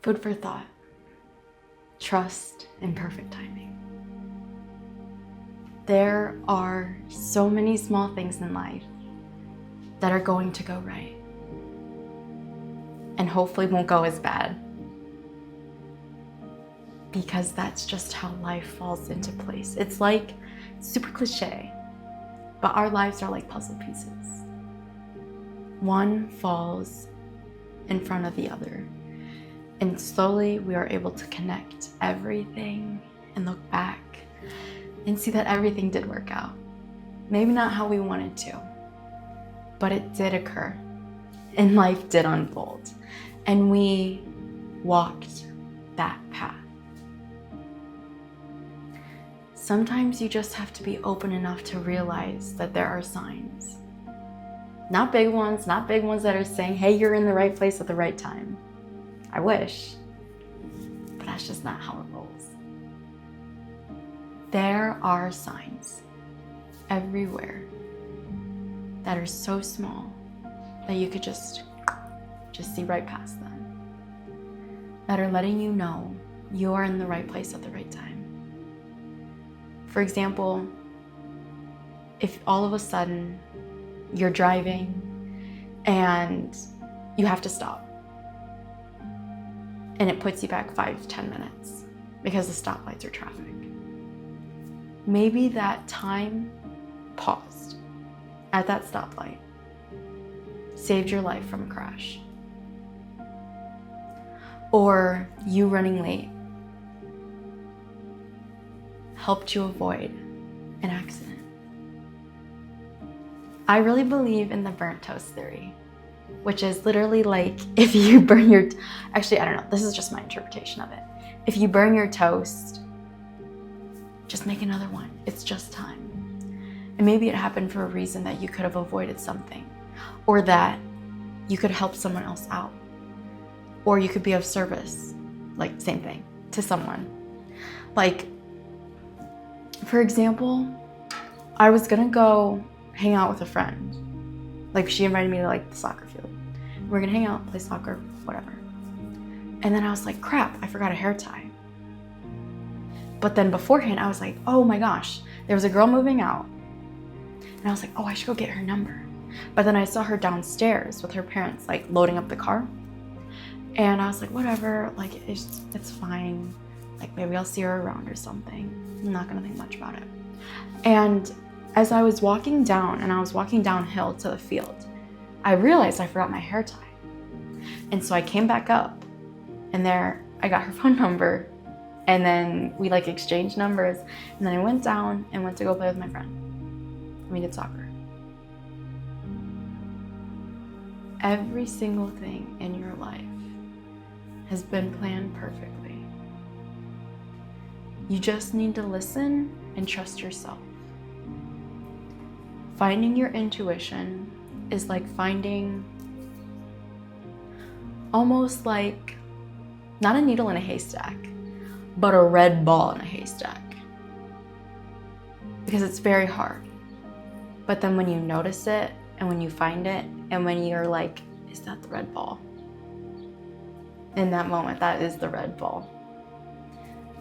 Food for thought. Trust in perfect timing. There are so many small things in life that are going to go right and hopefully won't go as bad, because that's just how life falls into place. It's like super cliche, but our lives are like puzzle pieces. One falls in front of the other, and slowly we are able to connect everything and look back and see that everything did work out. Maybe not how we wanted to, but it did occur, and life did unfold, and we walked that path. Sometimes you just have to be open enough to realize that there are signs. Not big ones that are saying, hey, you're in the right place at the right time. I wish, but that's just not how it rolls. There are signs everywhere that are so small that you could just see right past them, that are letting you know you are in the right place at the right time. For example, if all of a sudden you're driving and you have to stop and it puts you back 5 to 10 minutes because the stoplights are traffic. Maybe that time paused at that stoplight saved your life from a crash. Or you running late helped you avoid an accident. I really believe in the burnt toast theory, which is literally like if you burn your, actually, I don't know, this is just my interpretation of it. If you burn your toast, just make another one. It's just time. And maybe it happened for a reason that you could have avoided something, or that you could help someone else out, or you could be of service, like same thing, to someone. Like, for example, I was gonna go hang out with a friend. Like, she invited me to like the soccer field. We're gonna hang out, play soccer, whatever. And then I was like, crap, I forgot a hair tie. But then beforehand, I was like, oh my gosh, there was a girl moving out. And I was like, oh, I should go get her number. But then I saw her downstairs with her parents, like loading up the car. And I was like, whatever, like it's fine. Like maybe I'll see her around or something. I'm not gonna think much about it. And as I was walking down, and I was walking downhill to the field, I realized I forgot my hair tie. And so I came back up, and there I got her phone number, and then we like exchanged numbers, and then I went down and went to go play with my friend. And we did soccer. Every single thing in your life has been planned perfectly. You just need to listen and trust yourself. Finding your intuition is like finding almost like not a needle in a haystack, but a red ball in a haystack. Because it's very hard. But then when you notice it, and when you find it, and when you're like, is that the red ball? In that moment, that is the red ball.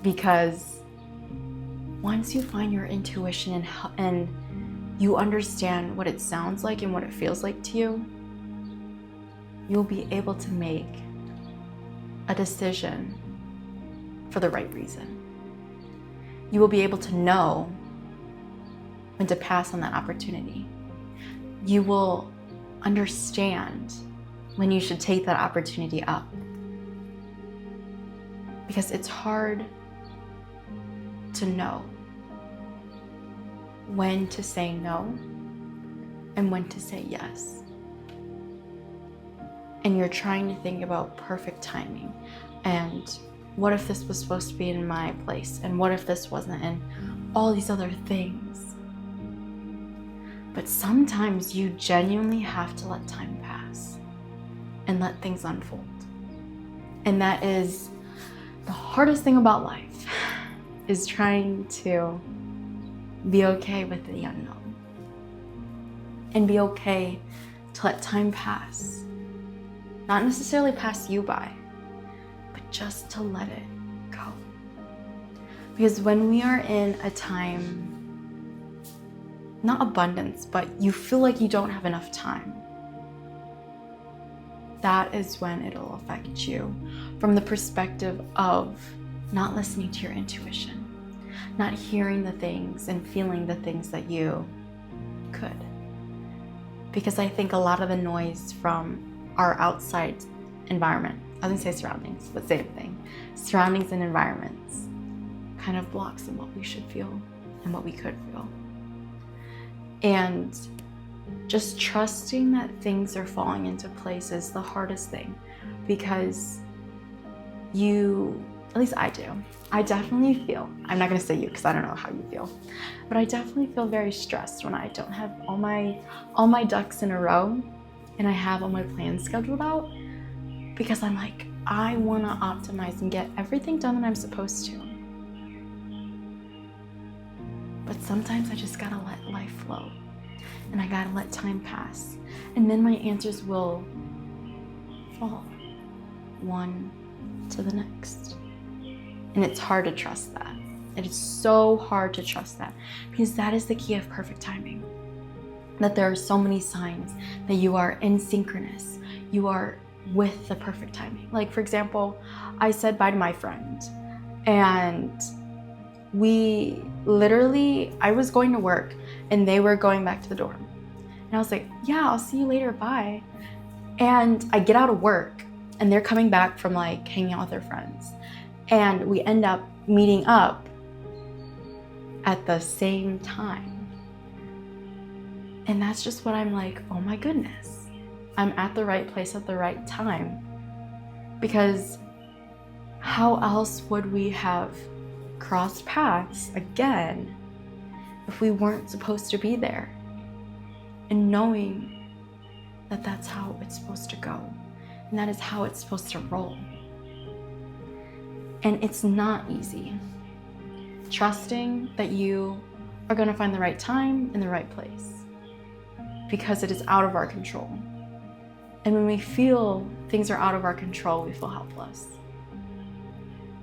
Because once you find your intuition and you understand what it sounds like and what it feels like to you, you'll be able to make a decision for the right reason. You will be able to know when to pass on that opportunity. You will understand when you should take that opportunity up. Because it's hard to know when to say no and when to say yes. And you're trying to think about perfect timing, and what if this was supposed to be in my place, and what if this wasn't, and all these other things. But sometimes you genuinely have to let time pass and let things unfold. And that is the hardest thing about life, is trying to be okay with the unknown and be okay to let time pass. Not necessarily pass you by, but just to let it go. Because when we are in a time, not abundance, but you feel like you don't have enough time, that is when it'll affect you from the perspective of not listening to your intuition, not hearing the things and feeling the things that you could. Because I think a lot of the noise from our outside environment, I didn't say surroundings, but same thing, surroundings and environments kind of blocks in what we should feel and what we could feel. And just trusting that things are falling into place is the hardest thing, because at least I do. I definitely feel, I'm not gonna say you because I don't know how you feel, but I definitely feel very stressed when I don't have all my ducks in a row and I have all my plans scheduled out, because I'm like, I wanna optimize and get everything done that I'm supposed to. But sometimes I just gotta let life flow and I gotta let time pass. And then my answers will fall one to the next. And it's hard to trust that. It is so hard to trust that, because that is the key of perfect timing. That there are so many signs that you are in synchronous. You are with the perfect timing. Like, for example, I said bye to my friend and I was going to work and they were going back to the dorm. And I was like, yeah, I'll see you later, bye. And I get out of work and they're coming back from like hanging out with their friends. And we end up meeting up at the same time. And that's just what I'm like, oh my goodness, I'm at the right place at the right time. Because how else would we have crossed paths again if we weren't supposed to be there? And knowing that that's how it's supposed to go, and that is how it's supposed to roll. And it's not easy. Trusting that you are going to find the right time in the right place, because it is out of our control. And when we feel things are out of our control, we feel helpless.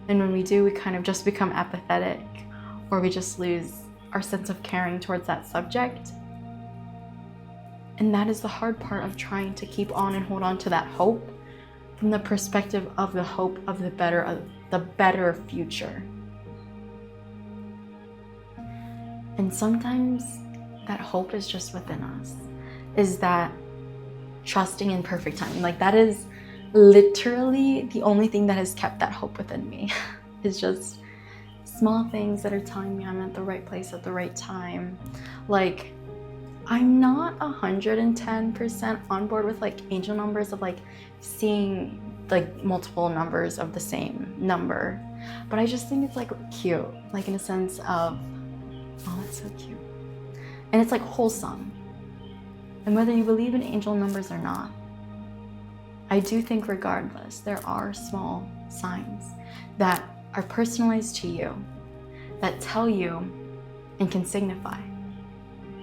And when we do, we kind of just become apathetic, or we just lose our sense of caring towards that subject. And that is the hard part of trying to keep on and hold on to that hope from the perspective of the hope of the better future. And sometimes that hope is just within us, is that trusting in perfect timing. Like, that is literally the only thing that has kept that hope within me. Is just small things that are telling me I'm at the right place at the right time. Like, I'm not 110% on board with like angel numbers of like seeing like multiple numbers of the same number, but I just think it's like cute, like in a sense of, oh, that's so cute. And it's like wholesome. And whether you believe in angel numbers or not, I do think regardless, there are small signs that are personalized to you, that tell you and can signify,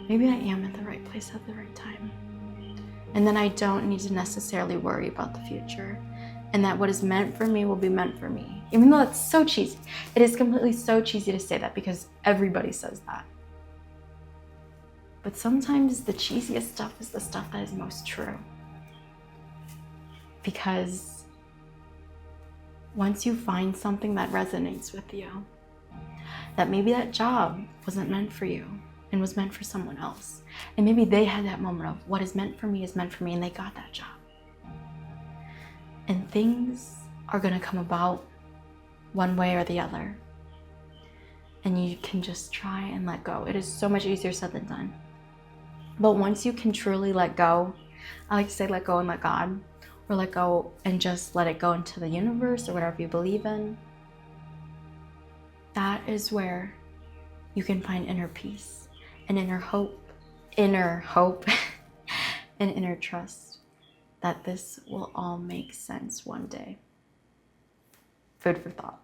maybe I am at the right place at the right time. And then I don't need to necessarily worry about the future. And that what is meant for me will be meant for me. Even though it's so cheesy. It is completely so cheesy to say that, because everybody says that. But sometimes the cheesiest stuff is the stuff that is most true. Because once you find something that resonates with you, that maybe that job wasn't meant for you and was meant for someone else. And maybe they had that moment of what is meant for me is meant for me, and they got that job. And things are gonna come about one way or the other. And you can just try and let go. It is so much easier said than done. But once you can truly let go, I like to say let go and let God, or let go and just let it go into the universe or whatever you believe in. That is where you can find inner peace and inner hope, and inner trust that this will all make sense one day. Food for thought.